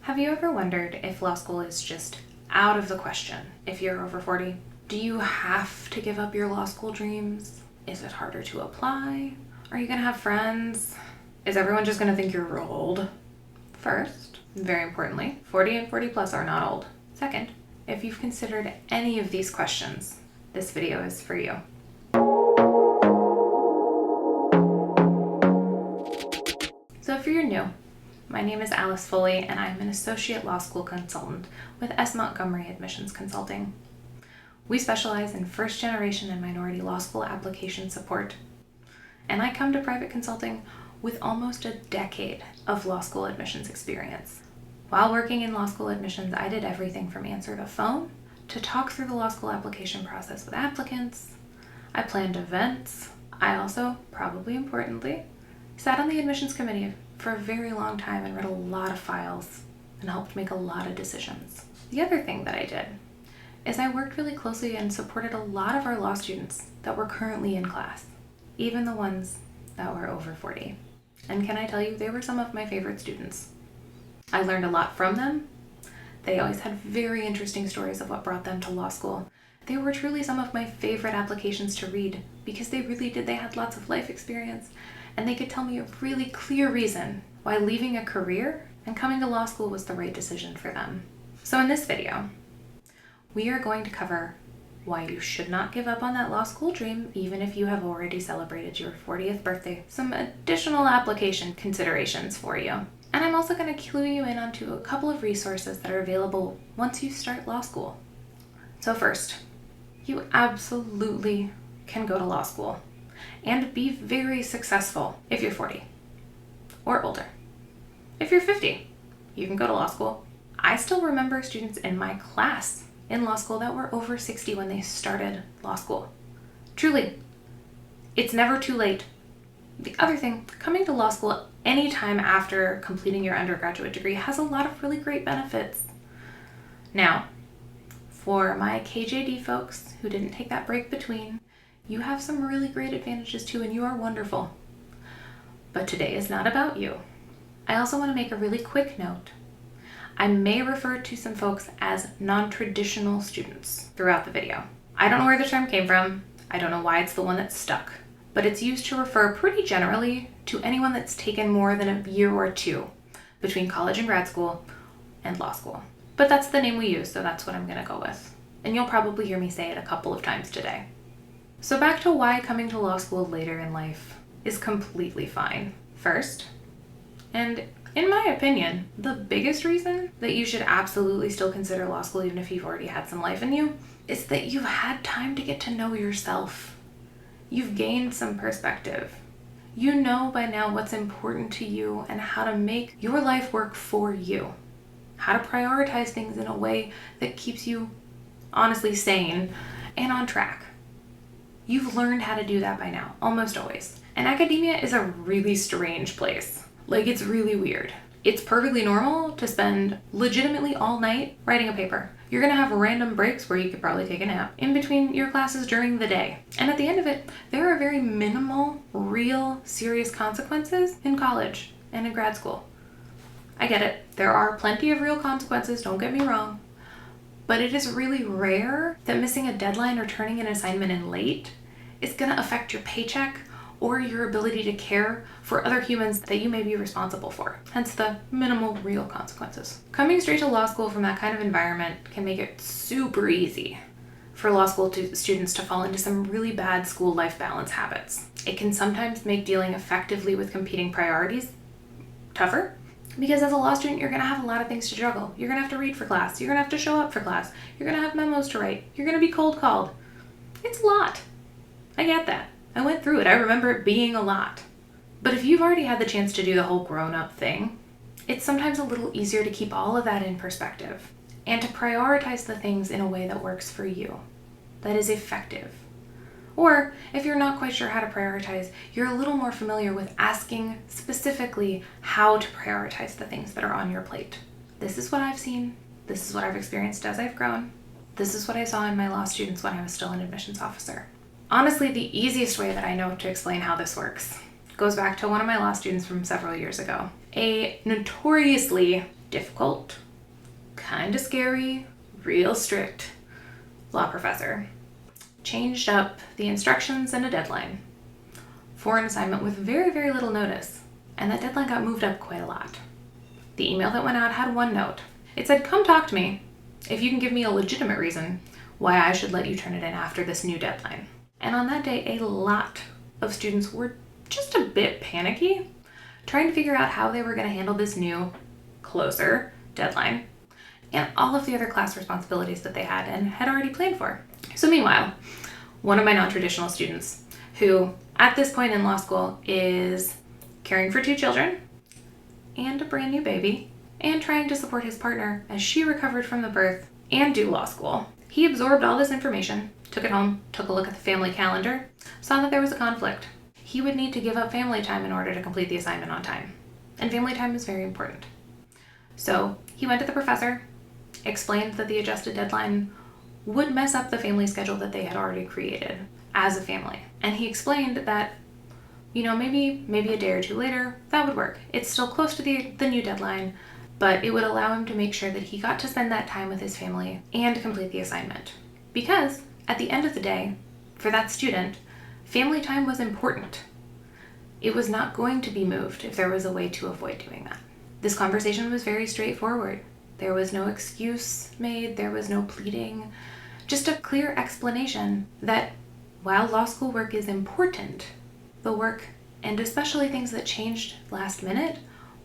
Have you ever wondered if law school is just out of the question if you're over 40? Do you have to give up your law school dreams? Is it harder to apply? Are you gonna have friends? Is everyone just gonna think you're old? First, very importantly, 40 and 40 plus are not old. Second, if you've considered any of these questions, this video is for you. So if you're new, my name is Alice Foley, and I'm an associate law school consultant with Montgomery Admissions Consulting. We specialize in first-generation and minority law school application support, and I come to private consulting with almost a decade of law school admissions experience. While working in law school admissions, I did everything from answer the phone to talk through the law school application process with applicants. I planned events. I also, probably importantly, sat on the admissions committee for a very long time and read a lot of files and helped make a lot of decisions. The other thing that I did is I worked really closely and supported a lot of our law students that were currently in class, even the ones that were over 40. And can I tell you, they were some of my favorite students. I learned a lot from them. They always had very interesting stories of what brought them to law school. They were truly some of my favorite applications to read because they had lots of life experience, and they could tell me a really clear reason why leaving a career and coming to law school was the right decision for them. So in this video, we are going to cover why you should not give up on that law school dream even if you have already celebrated your 40th birthday, some additional application considerations for you. And I'm also going to clue you in onto a couple of resources that are available once you start law school. So first, you absolutely can go to law school and be very successful if you're 40 or older. If you're 50, you can go to law school. I still remember students in my class in law school that were over 60 when they started law school. Truly, it's never too late. The other thing, coming to law school anytime after completing your undergraduate degree has a lot of really great benefits. Now, for my KJD folks who didn't take that break between, you have some really great advantages too, and you are wonderful. But today is not about you. I also want to make a really quick note. I may refer to some folks as non-traditional students throughout the video. I don't know where the term came from. I don't know why it's the one that's stuck, but it's used to refer pretty generally to anyone that's taken more than a year or two between college and grad school and law school. But that's the name we use, so that's what I'm going to go with. And you'll probably hear me say it a couple of times today. So back to why coming to law school later in life is completely fine. First, and in my opinion, the biggest reason that you should absolutely still consider law school even if you've already had some life in you is that you've had time to get to know yourself. You've gained some perspective. You know by now what's important to you and how to make your life work for you. How to prioritize things in a way that keeps you honestly sane and on track. You've learned how to do that by now, almost always. And academia is a really strange place. It's really weird. It's perfectly normal to spend legitimately all night writing a paper. You're gonna have random breaks where you could probably take a nap in between your classes during the day. And at the end of it, there are very minimal, real, serious consequences in college and in grad school. I get it. There are plenty of real consequences, don't get me wrong. But it is really rare that missing a deadline or turning an assignment in late is gonna affect your paycheck or your ability to care for other humans that you may be responsible for. Hence the minimal real consequences. Coming straight to law school from that kind of environment can make it super easy for law school students to fall into some really bad school life balance habits. It can sometimes make dealing effectively with competing priorities tougher, because as a law student, you're gonna have a lot of things to juggle. You're gonna have to read for class. You're gonna have to show up for class. You're gonna have memos to write. You're gonna be cold called. It's a lot. I get that. I went through it. I remember it being a lot. But if you've already had the chance to do the whole grown-up thing, it's sometimes a little easier to keep all of that in perspective and to prioritize the things in a way that works for you, that is effective. Or if you're not quite sure how to prioritize, you're a little more familiar with asking specifically how to prioritize the things that are on your plate. This is what I've seen. This is what I've experienced as I've grown. This is what I saw in my law students when I was still an admissions officer. Honestly, the easiest way that I know to explain how this works goes back to one of my law students from several years ago. A notoriously difficult, kind of scary, real strict law professor changed up the instructions and a deadline for an assignment with very, very little notice. And that deadline got moved up quite a lot. The email that went out had one note. It said, "Come talk to me if you can give me a legitimate reason why I should let you turn it in after this new deadline." And on that day, a lot of students were just a bit panicky, trying to figure out how they were going to handle this new, closer deadline and all of the other class responsibilities that they had and had already planned for. So meanwhile, one of my non-traditional students, who at this point in law school is caring for 2 children and a brand new baby and trying to support his partner as she recovered from the birth and do law school, he absorbed all this information, took it home, took a look at the family calendar, saw that there was a conflict. He would need to give up family time in order to complete the assignment on time. And family time is very important. So he went to the professor, explained that the adjusted deadline would mess up the family schedule that they had already created as a family. And he explained that, maybe a day or 2 later, that would work. It's still close to the new deadline, but it would allow him to make sure that he got to spend that time with his family and complete the assignment. Because at the end of the day, for that student, family time was important. It was not going to be moved if there was a way to avoid doing that. This conversation was very straightforward. There was no excuse made, there was no pleading, just a clear explanation that while law school work is important, the work, and especially things that changed last minute,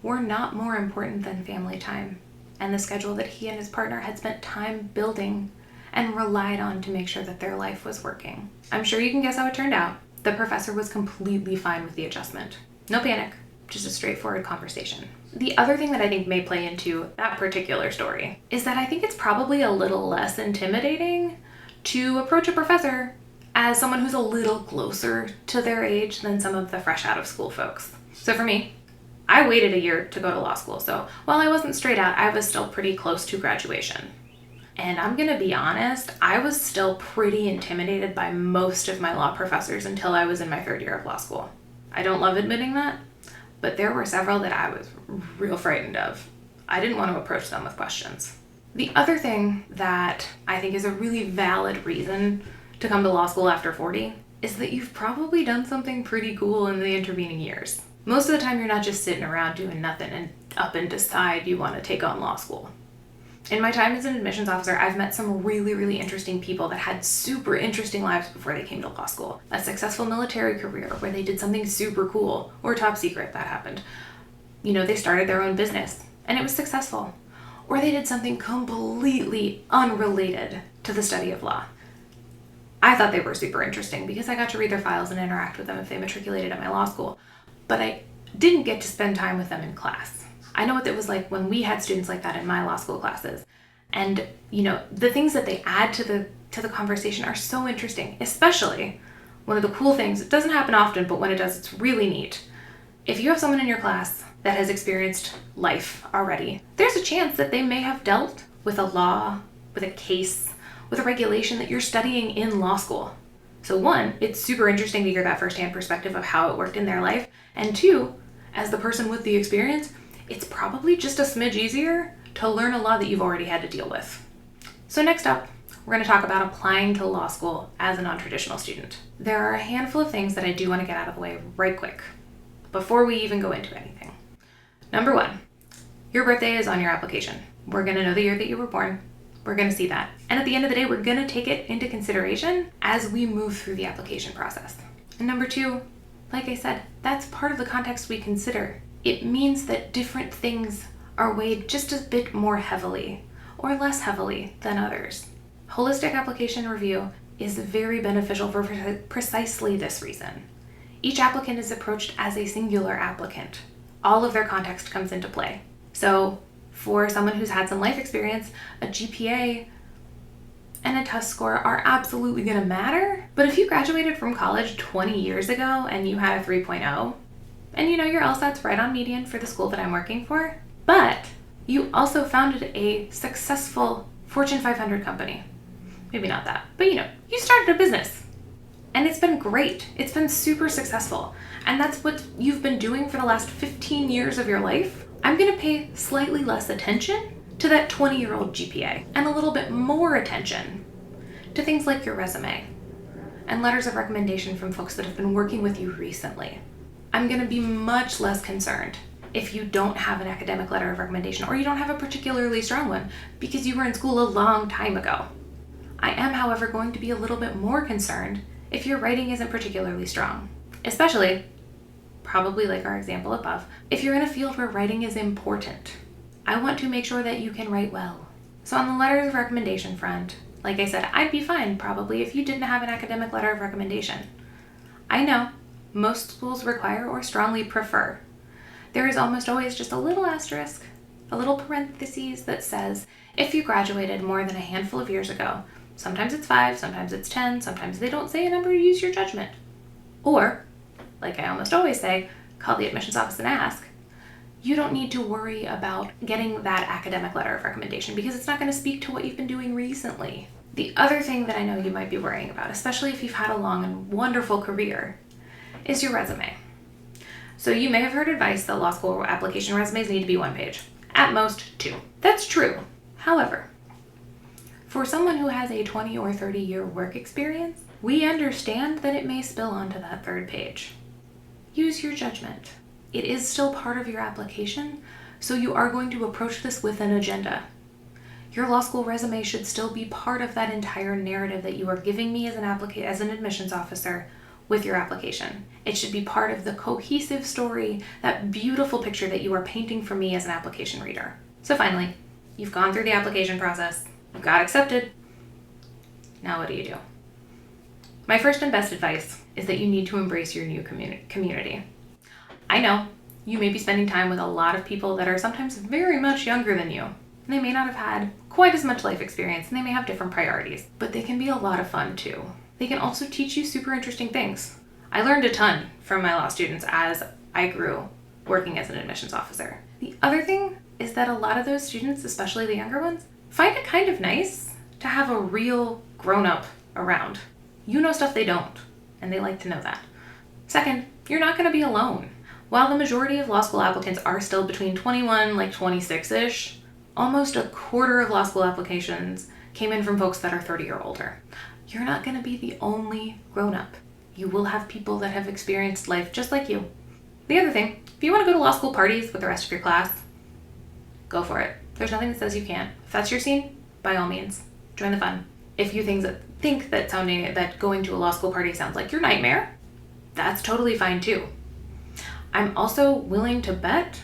were not more important than family time and the schedule that he and his partner had spent time building and relied on to make sure that their life was working. I'm sure you can guess how it turned out. The professor was completely fine with the adjustment. No panic, just a straightforward conversation. The other thing that I think may play into that particular story is that I think it's probably a little less intimidating to approach a professor as someone who's a little closer to their age than some of the fresh out of school folks. So for me, I waited a year to go to law school, so while I wasn't straight out, I was still pretty close to graduation. And I'm gonna be honest, I was still pretty intimidated by most of my law professors until I was in my 3rd year of law school. I don't love admitting that, but there were several that I was real frightened of. I didn't want to approach them with questions. The other thing that I think is a really valid reason to come to law school after 40 is that you've probably done something pretty cool in the intervening years. Most of the time, you're not just sitting around doing nothing and up and decide you want to take on law school. In my time as an admissions officer, I've met some really, really interesting people that had super interesting lives before they came to law school. A successful military career where they did something super cool, or top secret, that happened. They started their own business and it was successful. Or they did something completely unrelated to the study of law. I thought they were super interesting because I got to read their files and interact with them if they matriculated at my law school, but I didn't get to spend time with them in class. I know what it was like when we had students like that in my law school classes. And, the things that they add to the conversation are so interesting, especially one of the cool things, it doesn't happen often, but when it does, it's really neat. If you have someone in your class that has experienced life already, there's a chance that they may have dealt with a law, with a case, with a regulation that you're studying in law school. So 1, it's super interesting to hear that firsthand perspective of how it worked in their life. And 2, as the person with the experience, it's probably just a smidge easier to learn a law that you've already had to deal with. So next up, we're going to talk about applying to law school as a non-traditional student. There are a handful of things that I do want to get out of the way right quick before we even go into anything. Number 1, your birthday is on your application. We're going to know the year that you were born. We're going to see that. And at the end of the day, we're going to take it into consideration as we move through the application process. And number 2, like I said, that's part of the context we consider. It means that different things are weighed just a bit more heavily or less heavily than others. Holistic application review is very beneficial for precisely this reason. Each applicant is approached as a singular applicant. All of their context comes into play. So for someone who's had some life experience, a GPA and a test score are absolutely going to matter. But if you graduated from college 20 years ago and you had a 3.0, and your LSAT's right on median for the school that I'm working for, but you also founded a successful Fortune 500 company. Maybe not that, but you started a business and it's been great. It's been super successful. And that's what you've been doing for the last 15 years of your life. I'm going to pay slightly less attention to that 20-year-old GPA and a little bit more attention to things like your resume and letters of recommendation from folks that have been working with you recently. I'm going to be much less concerned if you don't have an academic letter of recommendation or you don't have a particularly strong one because you were in school a long time ago. I am, however, going to be a little bit more concerned if your writing isn't particularly strong, especially, probably like our example above, if you're in a field where writing is important. I want to make sure that you can write well. So on the letters of recommendation front, like I said, I'd be fine probably if you didn't have an academic letter of recommendation. I know most schools require or strongly prefer. There is almost always just a little asterisk, a little parentheses that says, if you graduated more than a handful of years ago, sometimes it's 5, sometimes it's 10, sometimes they don't say a number, use your judgment. Or, like I almost always say, call the admissions office and ask. You don't need to worry about getting that academic letter of recommendation because it's not going to speak to what you've been doing recently. The other thing that I know you might be worrying about, especially if you've had a long and wonderful career, is your resume. So you may have heard advice that law school application resumes need to be 1 page, at most 2. That's true. However, for someone who has a 20 or 30 year work experience, we understand that it may spill onto that 3rd page. Use your judgment. It is still part of your application, so you are going to approach this with an agenda. Your law school resume should still be part of that entire narrative that you are giving me as an admissions officer with your application. It should be part of the cohesive story, that beautiful picture that you are painting for me as an application reader. So finally, you've gone through the application process, you got accepted. Now what do you do? My first and best advice is that you need to embrace your new community. I know you may be spending time with a lot of people that are sometimes very much younger than you. They may not have had quite as much life experience and they may have different priorities, but they can be a lot of fun too. They can also teach you super interesting things. I learned a ton from my law students as I grew working as an admissions officer. The other thing is that a lot of those students, especially the younger ones, find it kind of nice to have a real grown-up around. You know stuff they don't, and they like to know that. Second, you're not going to be alone. While the majority of law school applicants are still between 21, 26-ish, almost a quarter of law school applications came in from folks that are 30 or older. You're not going to be the only grown-up. You will have people that have experienced life just like you. The other thing, if you want to go to law school parties with the rest of your class, go for it. There's nothing that says you can't. If that's your scene, by all means, join the fun. If you think that going to a law school party sounds like your nightmare, that's totally fine too. I'm also willing to bet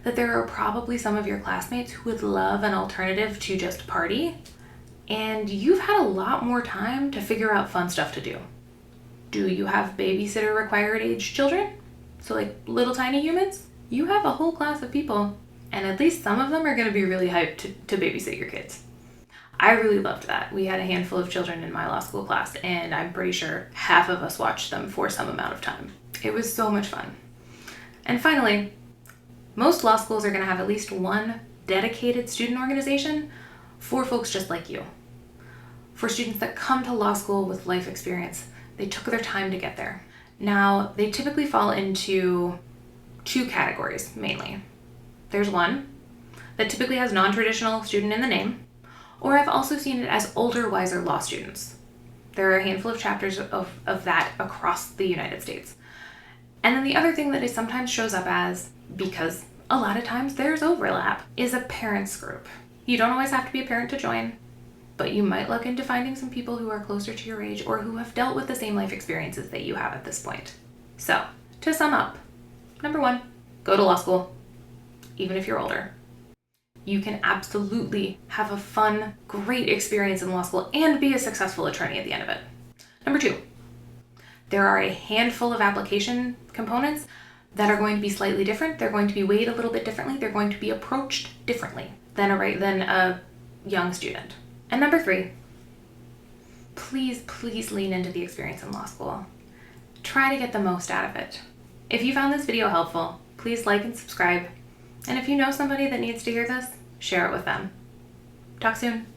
that there are probably some of your classmates who would love an alternative to just party, and you've had a lot more time to figure out fun stuff to do. Do you have babysitter required age children? So like little tiny humans? You have a whole class of people, and at least some of them are going to be really hyped to babysit your kids. I really loved that. We had a handful of children in my law school class, and I'm pretty sure half of us watched them for some amount of time. It was so much fun. And finally, most law schools are going to have at least one dedicated student organization for folks just like you. For students that come to law school with life experience, they took their time to get there. Now, they typically fall into 2 categories, mainly. There's one that typically has non-traditional student in the name, or I've also seen it as older, wiser law students. There are a handful of chapters of that across the United States. And then the other thing that it sometimes shows up as, because a lot of times there's overlap, is a parents group. You don't always have to be a parent to join, but you might look into finding some people who are closer to your age or who have dealt with the same life experiences that you have at this point. So, to sum up, number 1, go to law school, even if you're older. You can absolutely have a fun, great experience in law school and be a successful attorney at the end of it. Number 2, there are a handful of application components that are going to be slightly different. They're going to be weighed a little bit differently. They're going to be approached differently than a young student. And number 3, please lean into the experience in law school. Try to get the most out of it. If you found this video helpful, please like and subscribe. And if you know somebody that needs to hear this, share it with them. Talk soon.